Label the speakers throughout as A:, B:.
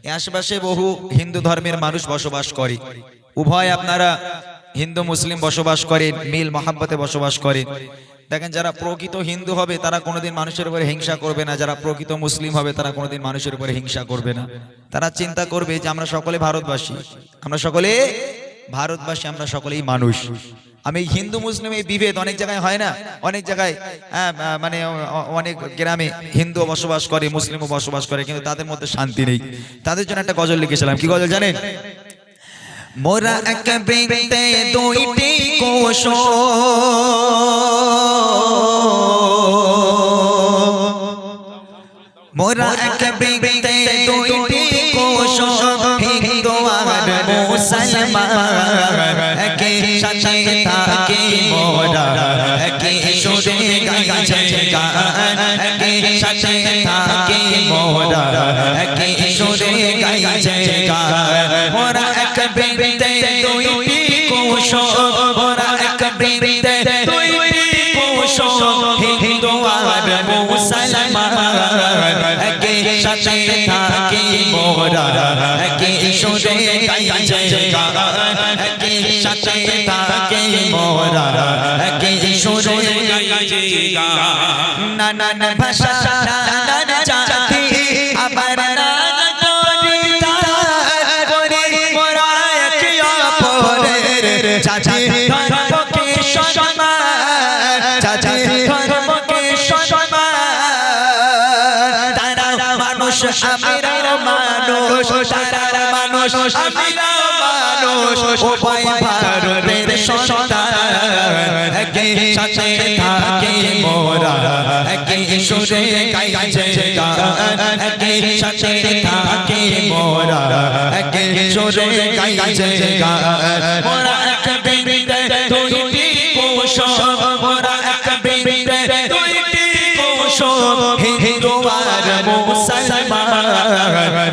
A: এই আশেপাশে বহু হিন্দু ধর্মের মানুষ বসবাস করে। উভয় আপনারা হিন্দু মুসলিম বসবাস করেন, মিল মহাব্বতে বসবাস করেন। দেখেন যারা প্রকৃত হিন্দু হবে তারা কোনোদিন মানুষের উপরে হিংসা করবে না, যারা প্রকৃত মুসলিম হবে তারা কোনোদিন মানুষের উপরে হিংসা করবে না। তারা চিন্তা করবে যে আমরা সকলে ভারতবাসী, আমরা সকলে ভারতবাসী, আমরা সকলেই মানুষ। আমি হিন্দু মুসলিম এই বিভেদ অনেক জায়গায় হয় না, অনেক জায়গায় মানে অনেক গ্রামে হিন্দু বসবাস করে, মুসলিমও বসবাস করে, কিন্তু তাদের মধ্যে শান্তি নেই। তাদের জন্য একটা গজল লিখেছিলাম। কি গজল জানেন? মোরা এক বৃন্তে দুইটি কোষ, মোরা এক বৃন্তে দুইটি কোষ, হিন্দু আর মুসলমান একে সাথে থাকি মোরা, একে সুরে গাইছে গান, একে সাথে থাকি মোরা, একে সুরে গাইছে গান। মোরা এক বৃন্তে দুইটি কোষ, মোরা এক বৃন্তে দুইটি কোষ, হিন্দু আর মুসলমান একে সাথে থাকি মোরা, একে সুরে গাইছে গান, একে সাথে থাকি মোরা, একে সুরে গাইছে গান। নানান ভাষা নানান জাতি আবার নানান পরিধান করে মোরা একে অপরের জাতি ধর্মকে সম্মান, জাতি ধর্মকে সম্মান। তারা মানুষ আমিরাও মানুষ, তারা মানুষ আমিরাও মানুষ, উভয় ভারতের সন্তান একে সাথে থাকি মোরা, একে সুরে গাইছে গান, একে সাথে থাকি মোরা, একে সুরে গাইছে গান। মোরা এক বৃন্তে দুইটি কোষ, মোরা এক বৃন্তে দুইটি কোষ, হিন্দু আর মুসলমান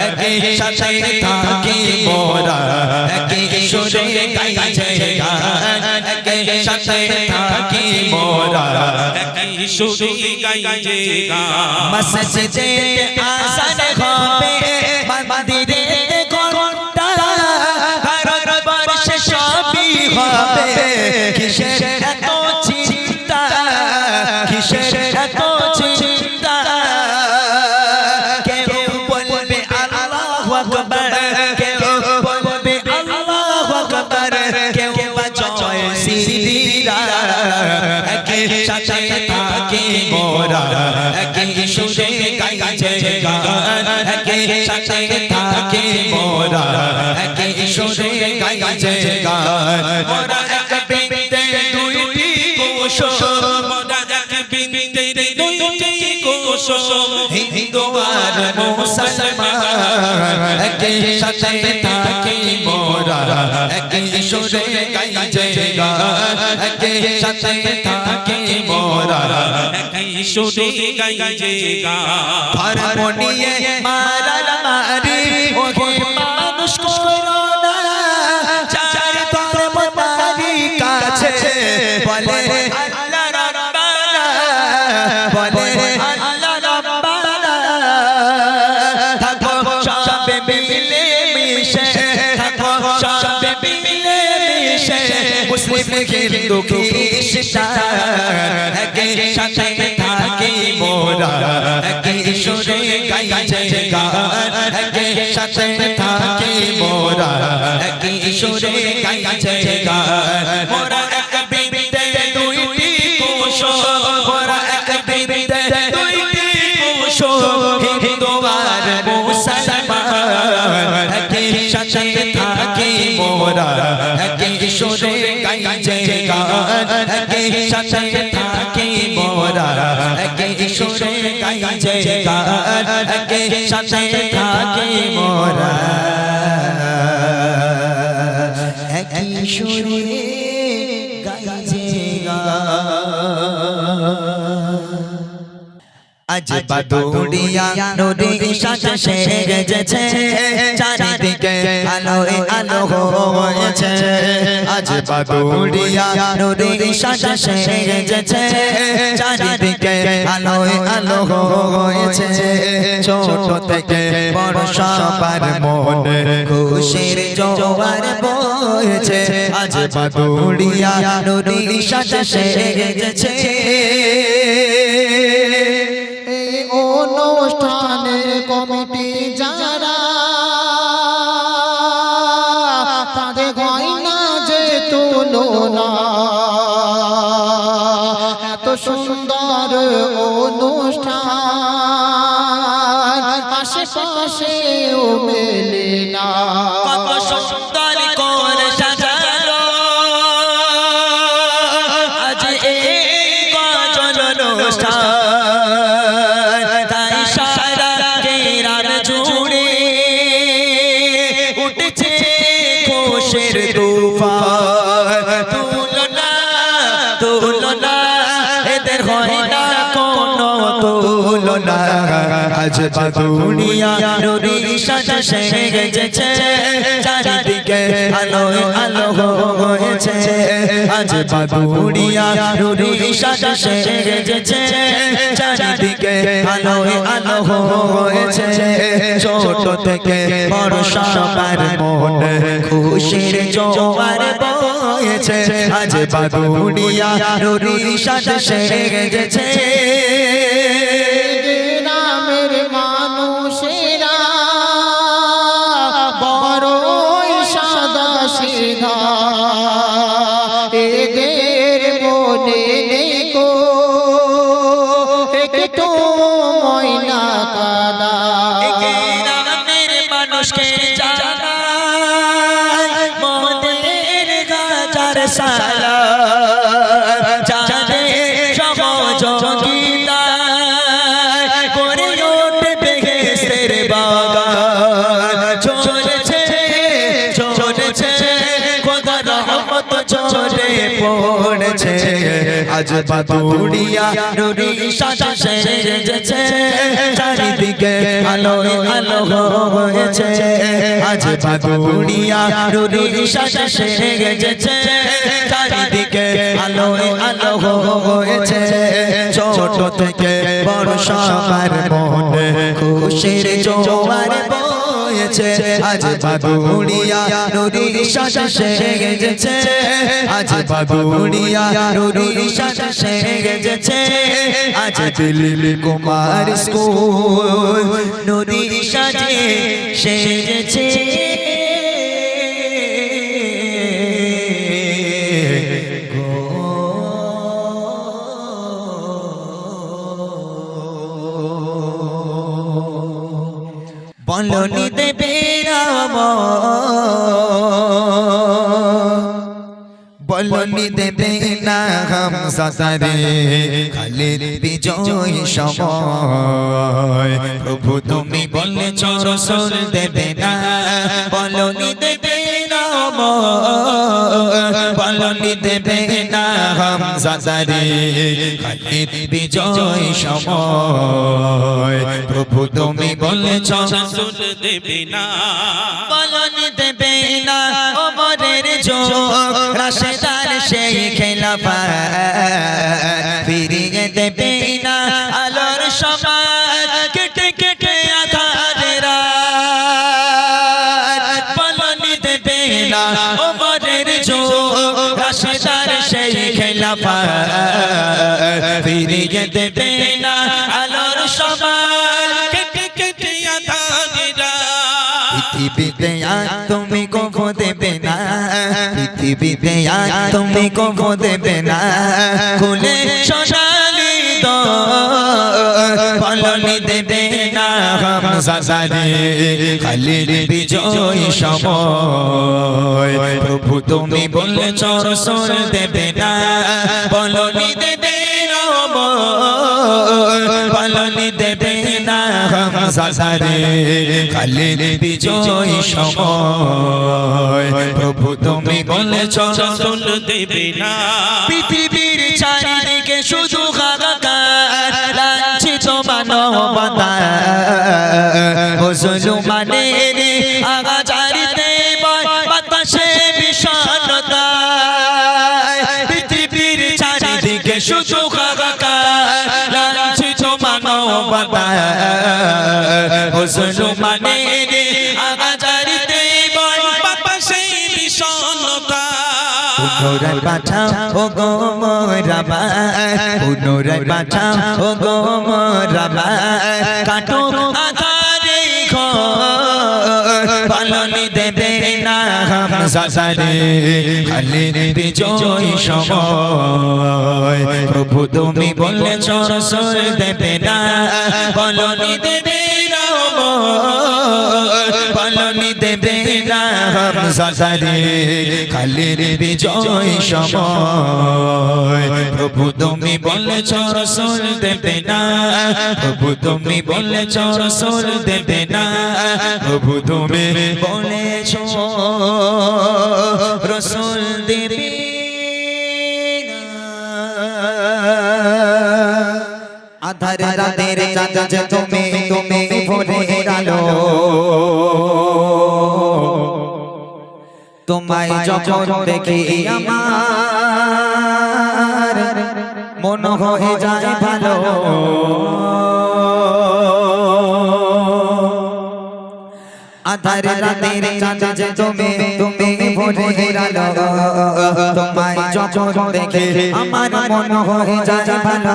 A: একে সাথে থাকি মোরা, একে সুরে গাইছে গান, একে সাথে থাকি মোরা, একে সুরে গাইছে গান। মসজিদে আযান হবে, মন্দিরে ঘন্টা, ভারতবর্ষে সবই হবে। কিসের এত চিন্তা, কিসের এত চিন্তা? কেউ বলবে আল্লাহু আকবার, কেউ বলবে আল্লাহু আকবার, কেউ বা জয় শ্রীরাম। একে সাথে থাকি মোরা, একে সুরে গাইছে গান, একে সাথে থাকি মোরা, একে সুরে গাইছে গান। মোরা এক বৃন্তে দুইটি কোষ, মোরা এক বৃন্তে দুইটি কোষ, হিন্দু আর মুসলমান একে সাথে থাকি মোরা, একে সুরে গাইছে গান, একে সাথে থাকি মোরা, একে সুরে গাইছে গান। ধর্ম নিয়ে মারামারি ওহে মানুষ করো না, চার ধর্ম তারি কাছে বলে আল্লাহ রাব্বানা, বলে আল্লাহ রাব্বানা। থাকো সবে মিলে মিশে, থাকো সবে মিলে মিশে, মুসলিম হিন্দু খ্রিস্টান একে সাথে থাকি মোরা, একে সুরে গাইছে গান, একে সাথে থাকি মোরা, একে সুরে গাইছে গান। মোরা এক বৃন্তে দুইটি কোষ, মোরা এক বৃন্তে দুইটি কোষ, হিন্দু আর মুসলমান একে সাথে থাকি মোরা, একে সুরে গাইছে গান, একে সাথে থাকি মোরা, একে সুরে গাইছে গান, একে সাথে থাকি মোরা, একে সুরে গাইছে গান। আজ বাদুড়িয়া নদীর সাথে সেজেছে, চারি চারিদিকে আলোয় আলো হয়েছে আজ বাদুড়িয়া নূরের সাজে সেজেছে চারিদিকে আলোয় আলো হয়েছে ছোট থেকে বড় সবার মনে খুশির জোয়ার বইছে আজ বাদুড়িয়া নূরের সাজে সেজেছে
B: এই অনুষ্ঠানের কমিটি যারা তাদের গয়না যে তুলনা এত সুন্দর অনুষ্ঠান আশেপাশেও মেলে না
A: কত সুন্দর করে সাজালো আজ এই গজল অনুষ্ঠান তাই সারা গ্রাম জুড়ে উঠেছে খুশির তুফান তুলনা তুলনা এদের হয় না কোনো তুলনা আজ বাদুড়িয়া নূরের সাজে সেজেছে চারিদিকে আলো আলো হয়েছে আজ বাদুড়িয়া নূরের সাজে সেজেছে চারিদিকে আলো আলো হয়েছে ছোট থেকে বড় সবার মনে খুশির জোয়ার বইছে আজ বাদুড়িয়া নূরের সাজে সেজেছে
B: গ্রামের মানুষেরা বড়ই সাদা সিধা এদের মনে নেই গো একটু ময়না কাদা
A: গ্রামের মানুষকে জানাই মোদের গাজার সালা জানে সহযোগিতা করে উঠবে বেহেশতের বাগান চলেছে চলেছে খোদা রহমত ঝরে পড়েছে আজ বাদুড়িয়া নূরের সাজে সেজেছে চারিদিকে আলো আলো হয়েছে আজ বাদুড়িয়া নূরের সাজে সেজেছে চারিদিকে আলো আলো হয়েছে ছোট থেকে বড় সবার মনে খুশির জোয়ার বইছে আজ বাদুড়িয়া নূরের সাজে সেজেছে আজ বাদুড়িয়া নূরের সাজে সেজেছে আজ দিল্লি কুমার স্কুল নূরের সাজে সেজেছে বলনি দেবে রাম বলনি দেবে না হাম সাতারে খালির বিজয় সময় প্রভু তুমি বলেছ রসুল দেবে না বলনি দেবে রাম বলনি দেবে না হাম সাতারে খালির বিজয় সময় প্রভু তুমি বলেছ রসুল দেবে না বলনি দেবে না ওমরের যোগ রাশেদার সেই খেলাফা ফিরিয়ে দেবে না আলোর সমাজ কেটে কেটে আধারেরা বলনি দেবে না ওমরের যোগ রাশেদার সেই খেলাফা ফিরিয়ে দেবে না আলোর সমাজ কেটে কেটে আধারেরা পৃথিবীতে আর তুমি কখনো দেবে না পৃথিবীতে আর তুমি কখনো দেবে না খুলে সোনালি তো বলনি দেবে না হামজা সারে খালির বিজয় সময় প্রভু তুমি বলেছ রসুল দেবে না বলনি দেবে না বলনি দেবে না হামজা সারে খালির বিজয় সময় প্রভু তুমি বলেছ রসুল দেবে না পৃথিবীর চারিদিকে শুধু হাহাকার লাঞ্ছিত মানবতা মুসলমানের আগাছা অবতার মুসলমানের আগাজারিতে বল বাবা সেই বিষণতা পুনরায় পাঠাও ও গো মোরাবা পুনরায় পাঠাও ও গো মোরাবা কাটো আধারে ঘর পালনি দেবে না হামজারে খালিদ বিজয় সময় প্রভু তুমি বলেছ রাসূল দেবে না পালনি দেবে না পালনি দেবে না হামজারে খালিদ বিজয় সময় প্রভু তুমি বলেছ রাসূল দেবে না প্রভু তুমি বলেছ রাসূল দেবে না প্রভু তুমি বলেছ রাসূল দেবে না আধার রাতের চাঁদ যে তুমি তুমি ভোরের আলো তোমায় যখন দেখি আমার মন হয়ে যায় ভালো আধার রাতের চাঁদ যে তুমি তুমি ভোরের আলো তোমায় যখন দেখি আমার মন হয়ে যায় ভালো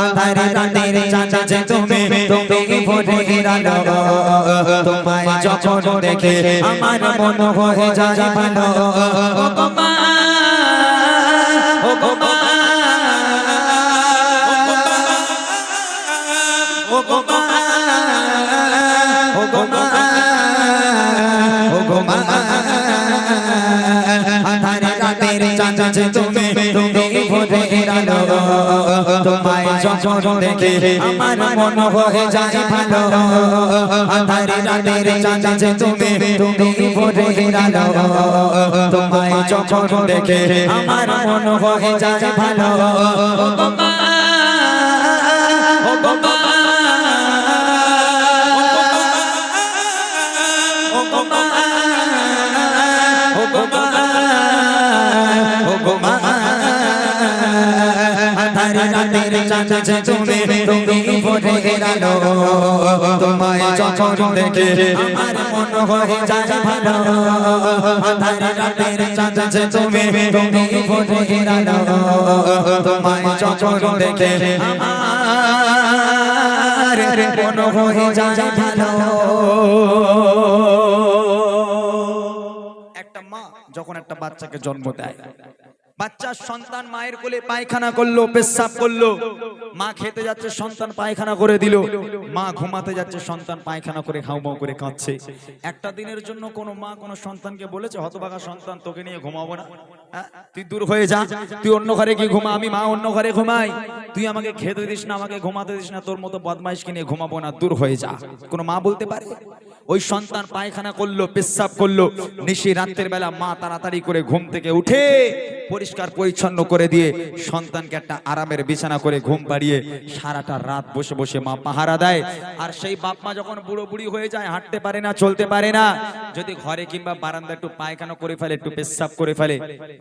A: আধার রাতের চাঁদ যে তুমি তুমি ভোরের আলো তোমায় যখন দেখি আমার মন হয়ে যায় ভালো ও গো মা ও গো মা ও গো মা ও গো মা ও গো মা আধার রাতের চাঁদ যে তুমি তুমি ভোরের আলো তোমায় যখন দেখি আমার মন হয়ে যায় ভালো আধার রাতের চাঁদ যে তুমি তুমি ভোরের আলো তোমায় যখন দেখি আমার মন হয়ে যায় ভালো ও গো মা ও গো মা ও গো মা ও গো মা ও গো মা আধার রাতের চাঁদ যে তুমি তুমি ভোরের আলো তোমায় যখন দেখি আমার মন হয়ে যায় ভালো আধার রাতের চাঁদ যে তুমি তুমি ভোরের আলো তোমায় যখন দেখি আমার মন হয়ে যায় ভালো একটা মা যখন একটা বাচ্চাকে জন্ম দেয় বাচ্চার সন্তান মায়ের কোলে পায়খানা করলো পেশাব করলো মা খেতে যাচ্ছে সন্তান পায়খানা করে দিল মা ঘুমাতে যাচ্ছে সন্তান পায়খানা করে হাউমাউ করে কাঁদছে একটা দিনের জন্য কোনো মা কোনো সন্তানকে বলেছে হতভাগা সন্তান তোকে নিয়ে ঘুমাবো না তুই দূর হয়ে যা তুই অন্য ঘরে গিয়ে ঘুমা আমি মা অন্য ঘরে ঘুমাই তুই আমাকে খেতে দিস না আমাকে ঘুমাতে দিস না তোর মতো বদমাইশকে নিয়ে ঘুমাবো না দূর হয়ে যা কোনো মা বলতে পারে ওই সন্তান পায়খানা করলো পেশাব করলো নিশি রাতের বেলা মা তাড়াতাড়ি করে ঘুম থেকে উঠে পরিষ্কার পরিচ্ছন্ন করে দিয়ে সন্তানকে একটা আরামের বিছানা করে ঘুম পাড়িয়ে সারাটা রাত বসে বসে মা পাহারা দেয় আর সেই বাপ মা যখন বুড়ো বুড়ি হয়ে যায় হাঁটতে পারে না চলতে পারে না যদি ঘরে কিংবা বারান্দা একটু পায়খানা করে ফেলে একটু পেশাব করে ফেলে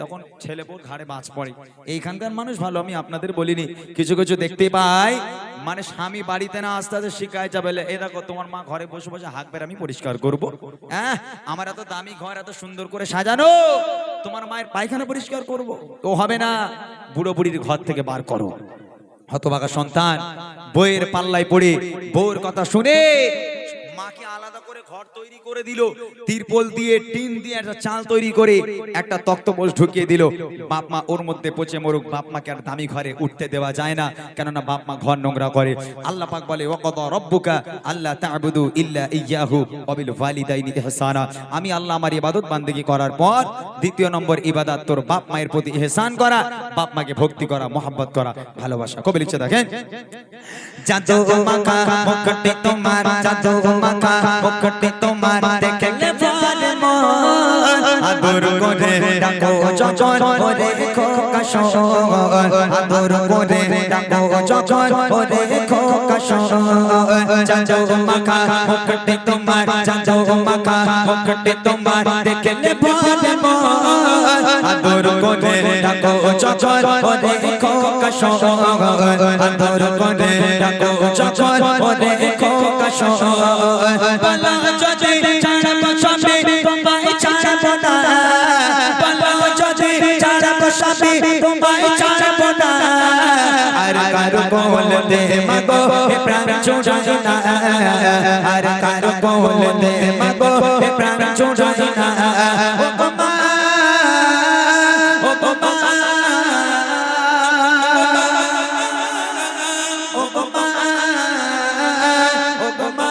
A: তখন ছেলে বোর ঘাড়ে বাজ পড়ে এইখানকার মানুষ ভালো আমি আপনাদের বলিনি কিছু কিছু দেখতে পাই মানে স্বামী বাড়িতে না আস্তে আস্তে শিখায় যাবে এ দেখো তোমার মা ঘরে বসে বসে হাঁকবে আমি পরিষ্কার করবো হ্যাঁ আমার এত দামি ঘর এত সুন্দর করে সাজানো তোমার মায়ের পায়খানা পরিষ্কার করবো তো হবে না বুড়ো বুড়ির ঘর থেকে বার করো হতভাগা সন্তান বইয়ের পাল্লায় পড়ে বউর কথা শুনে মাকে আলাদা করে ঘর তৈরি করে দিল তিরপল দিয়ে টিন দিয়ে একটা চাল তৈরি করে একটা তক্তপোষ ঢুকিয়ে দিল বাপ মা ওর মধ্যে পচে মরুক বাপ মাকে আর দামি ঘরে উঠতে দেওয়া যায় না কেননা বাপ মা ঘর নোংরা করে আল্লাহ পাক বলে ওয়াকাদা রাব্বুকা আল্লা তা'বুদু ইল্লা ইয়্যাহু ওয়া বিল ওয়ালিদাইনি ইহসানা আমি আল্লাহ আমার ইবাদত বান্দেগী করার পর দ্বিতীয় নম্বর ইবাদত তোর বাপ মায়ের প্রতি ইহসান করা বাপ মাকে ভক্তি করা মোহাব্বত করা ভালোবাসা কবি লিখছে দেখেন জাদু মাখা মুখটি তোমার জাদু মাখা মুখটি তোমার দেখলে ভালো মন আদর করে ডাকো যখন ওরে খোকা শোন আদর করে ডাকো যখন ওরে খোকা
C: কাশো চাঁদো মাখা মুকুটে তোমার চাঁদো মাখা মুকুটে তোমার দেখলে ভরে মন আদর করে ডাকো চচর ওরে কাশো আদর করে ডাকো চচর ওরে কাশো বলা যদি ছাড়ব সবে তোমায় ছাড়ব না বলা যদি ছাড়ব সবে তোমায় ছাড়ব না আর কারো বলতে মাগো প্রাণ ছুড়াই না আর কারো বলতে মাগো প্রাণ ছুড়াই না ও মা ও মা ও মা ও মা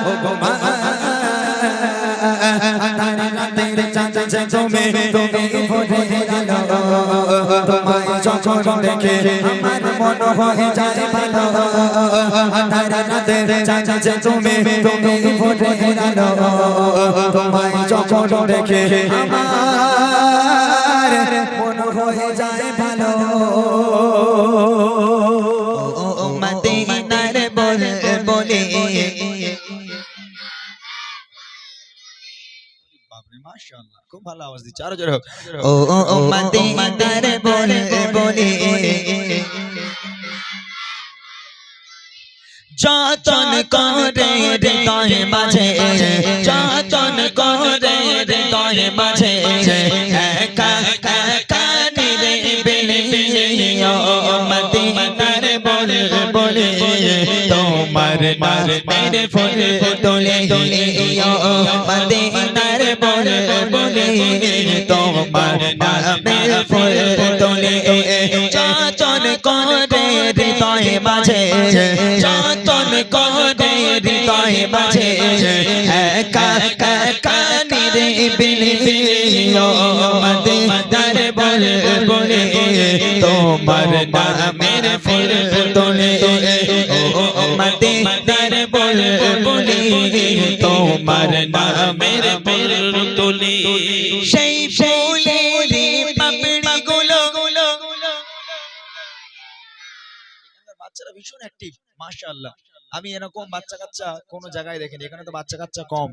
C: ও মা তারে রাতের চাঁদ যে তুমি ভরে গেল তোমায় যখন দেখে আমার মন হয়ে যায় ভালো তারে রাতের চাঁদ যে তুমি ভরে গেল তোমায় যখন দেখে আমার মন হয়ে যায় ভালো ও মদিনার বলে বলে
A: বাপরে মাশাআল্লাহ খুব ভালো আওয়াজ দিচ্ছে আরো জোরে হোক
C: ও মদিনার বলে বলে যতন করে হৃদয় মাঝে যতন করে হৃদয় মাঝে একা একা নিরিবিলি ও মদিনার বলে বলে তোমার নামের ফুল তোলে ও মদিনার বলে বলে তোমার নামের ফুল তোলে যতন করে হৃদয় মাঝে যতন করে হৃদয় মাঝে একা একা নিরিবিলি ও মদিনার বলে বলে তোমার নামের ফুল তোলে ও মদিনার বলে বলে তোমার নামের ফুল তোলে সেই ফুলের পাপড়ি গুলো
A: বাচ্চারা ভীষণ অ্যাক্টিভ মাশাআল্লাহ আমি এরকম বাচ্চা কাচ্চা কোন জায়গায় দেখিনি এখানে তো বাচ্চা কাচ্চা কম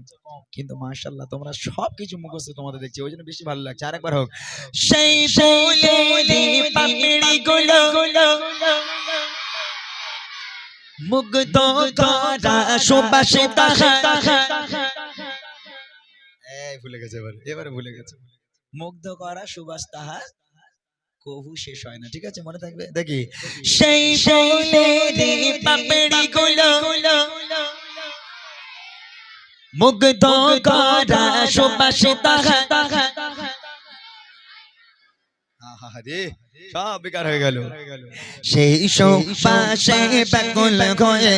A: কিন্তু মাশাআল্লাহ তোমরা সবকিছু মুখস্থ তোমাদের দেখছি ওইজন্য বেশি ভালো লাগছে আরেকবার হোক
C: সেই ফুলের পাপড়ি গুলো মুগ্ধ করা সুবাসে তাহা
A: এই ভুলে গেছে এবারে ভুলে গেছে মুগ্ধ করা সুবাস তাহা কবু শেষ হয় না ঠিক আছে মনে থাকবে দেখি
C: সেই ফুলের পাপড়ি গুলো মুগ্ধ করা সুবাসে তাহা
A: আরে সব বেকার হয়ে গেল
C: সেই সুবাসে ব্যাকুল হয়ে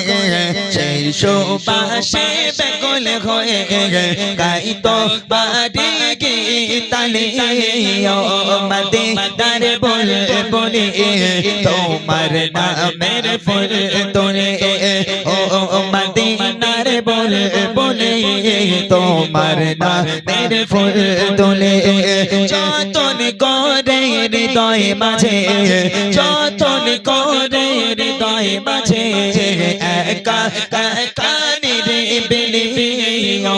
C: সেই সুবাসে ব্যাকুল হয়ে গাইতো বাড়ি গীতালি ও মদিনার বলে বলে তোমার নামের ফুল তোলে ও মদিনার বলে বলে তোমার নামের ফুল তোলে যতন করে হৃদয় মাঝে যতন করে হৃদয় মাঝে একা একা নিরিবিলি ও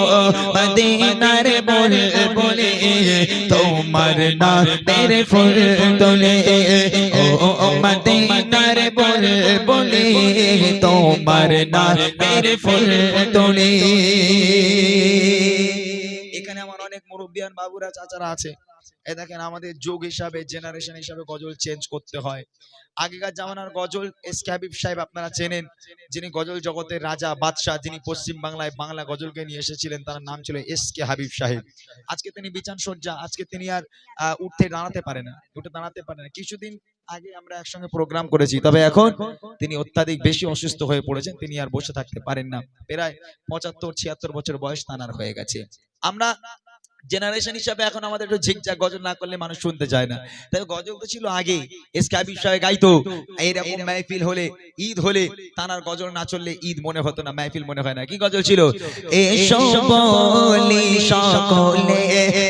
C: মদিনার বলে বলে তোমার নামের ফুল তোলে ও মদিনার বলে বলে তোমার নামের ফুল তোলে
A: এখানে আমার অনেক মুরব্বিয়ান বাবুরা চাচারা আছে এই দেখেন আমাদের যুগ হিসাবে জেনারেশন হিসাবে গজল চেঞ্জ করতে হয় আগেকার জামানার গজল এস কে হাবিব সাহেব আপনারা চেনেন যিনি গজল জগতের রাজা বাদশাহ যিনি পশ্চিম বাংলায় বাংলা গজলকে নিয়ে এসেছিলেন তার নাম ছিল এস কে হাবিব সাহেব আজকে তিনি বিছান সজ্জা আজকে তিনি আর উঠে দাঁড়াতে পারে না কিছুদিন আগে আমরা একসঙ্গে প্রোগ্রাম করেছি তবে এখন তিনি অত্যাধিক বেশি অসুস্থ হয়ে পড়েছেন তিনি আর বসে থাকতে পারেন না প্রায় 75-76 বছর বয়স তানার হয়ে গেছে আমরা জেনারেশন হিসাবে এখন আমাদের একটু ঝিকঝাক গজল না করলে মানুষ শুনতে চায় না তাই গজল তো ছিল আগে এস কে হাবিব সাহেব গাইতো এইরকম মাহফিল হলে ঈদ হলে তানার গজল না চললে ঈদ মনে হতো না মাহফিল মনে হয় না কি গজল ছিল
C: এসো বলি সকলে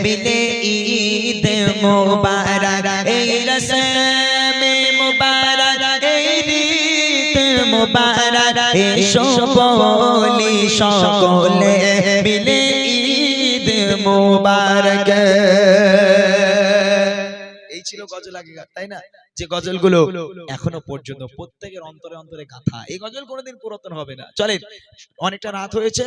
C: মিলে ঈদ মোবারক এই রসমে মোবারক এই ঈদ মুবারক এসো বলি সকলে মিলে ঈদ মুবারক।
A: এই ছিল গজল আগেকার, তাই না? যে গজলগুলো এখনো পর্যন্ত প্রত্যেকের অন্তরে অন্তরে গাথা। এই গজল কোনোদিন পুরাতন হবে না। চলেন, অনেকটা রাত হয়েছে।